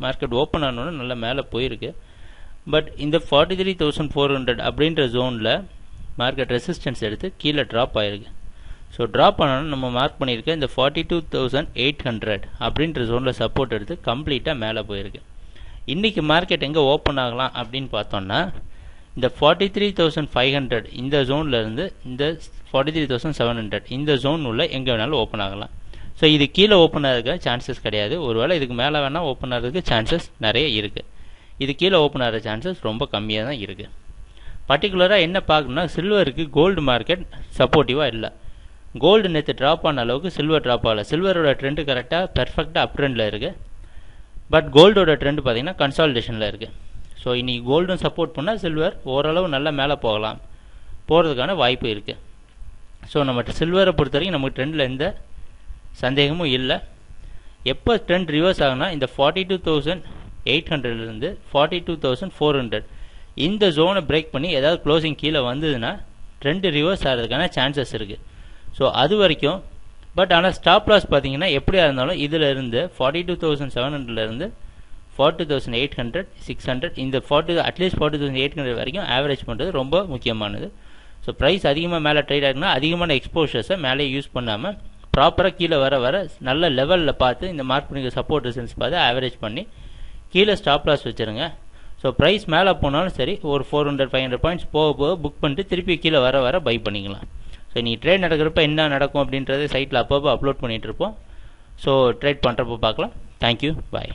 Market open ஆனோன்னு நல்லா மேலே போயிருக்கு. பட் இந்த 43,400 அப்படின்ற ஜோனில் மார்க்கெட் ரெசிஸ்டன்ஸ் எடுத்து கீழே ட்ராப் ஆகிருக்கு. ஸோ ட்ராப் ஆனாலும் நம்ம மார்க் பண்ணியிருக்க இந்த 42,800 அப்படின்ற ஜோனில் சப்போர்ட் எடுத்து கம்ப்ளீட்டாக மேலே போயிருக்கு. இன்றைக்கி மார்க்கெட் எங்கே ஓப்பன் ஆகலாம் அப்படின்னு பார்த்தோன்னா இந்த 43,500 இந்த ஜோனில் இருந்து இந்த 43,700 இந்த ஜோன் உள்ள எங்கே வேணாலும் ஓப்பன் ஆகலாம். ஸோ இது கீழே ஓப்பன் ஆகிறதுக்கு சான்சஸ் கிடையாது. ஒருவேளை இதுக்கு மேலே வேணால் ஓப்பன் ஆகிறதுக்கு சான்சஸ் நிறைய இருக்குது. இது கீழே ஓப்பன் ஆகிற சான்சஸ் ரொம்ப கம்மியாக தான் இருக்குது. பர்டிகுலராக என்ன பார்க்கணும்னா சில்வருக்கு கோல்டு மார்க்கெட் சப்போர்ட்டிவாக இல்லை. கோல்டு நேற்று ட்ராப் ஆன அளவுக்கு சில்வர் ட்ராப் ஆகலை. சில்வரோட ட்ரெண்டு கரெக்டாக பெர்ஃபெக்டாக அப் ட்ரெண்டில் இருக்குது. பட் கோல்டோட ட்ரெண்டு பார்த்திங்கன்னா கன்சாலிடேஷனில் இருக்குது. ஸோ இன்றைக்கி கோல்டும் சப்போர்ட் பண்ணால் சில்வர் ஓரளவு நல்லா மேலே போகிறதுக்கான வாய்ப்பு இருக்குது. ஸோ நம்ம சில்வரை பொறுத்த வரைக்கும் நமக்கு ட்ரெண்டில் எந்த சந்தேகமும் இல்லை. எப்போ ட்ரெண்ட் ரிவர்ஸ் ஆகுனா இந்த 42,800 42,400 இந்த ஜோனை பிரேக் பண்ணி ஏதாவது க்ளோசிங் கீழே வந்ததுன்னா ட்ரெண்ட் ரிவர்ஸ் ஆகிறதுக்கான சான்சஸ் இருக்குது. ஸோ அது வரைக்கும் பட் ஆனால் ஸ்டாப் லாஸ் பார்த்தீங்கன்னா எப்படியா இருந்தாலும் இதில் இருந்து 42,700 42,800 600 இந்த அட்லீஸ்ட் 40,800 வரைக்கும் ஆவரேஜ் பண்ணுறது ரொம்ப முக்கியமானது. ஸோ ப்ரைஸ் அதிகமாக மேலே ட்ரேட் ஆகுனா அதிகமான எக்ஸ்போஷர்ஸை மேலே யூஸ் பண்ணாமல் ப்ராப்பராக கீழே வர நல்ல லெவலில் பார்த்து இந்த மார்க் பண்ணிக்க சப்போர்ட் ரெசிஸ்டன்ஸ் பார்த்து ஆவரேஜ் பண்ணி கீழே ஸ்டாப் லாஸ் வச்சுருங்க. ஸோ ப்ரைஸ் மேலே போனாலும் சரி ஒரு 400-500 பாயிண்ட்ஸ் போக புக் பண்ணிட்டு திருப்பி கீழே வர பை பண்ணிக்கலாம். ஸோ நீ ட்ரேட் நடக்கிறப்ப என்ன நடக்கும் அப்படின்றது சைட்டில் அப்பப்போ அப்லோட் பண்ணிகிட்டு இருப்போம். ஸோ ட்ரேட் பண்ணுறப்போ பார்க்கலாம். தேங்க்யூ, பாய்.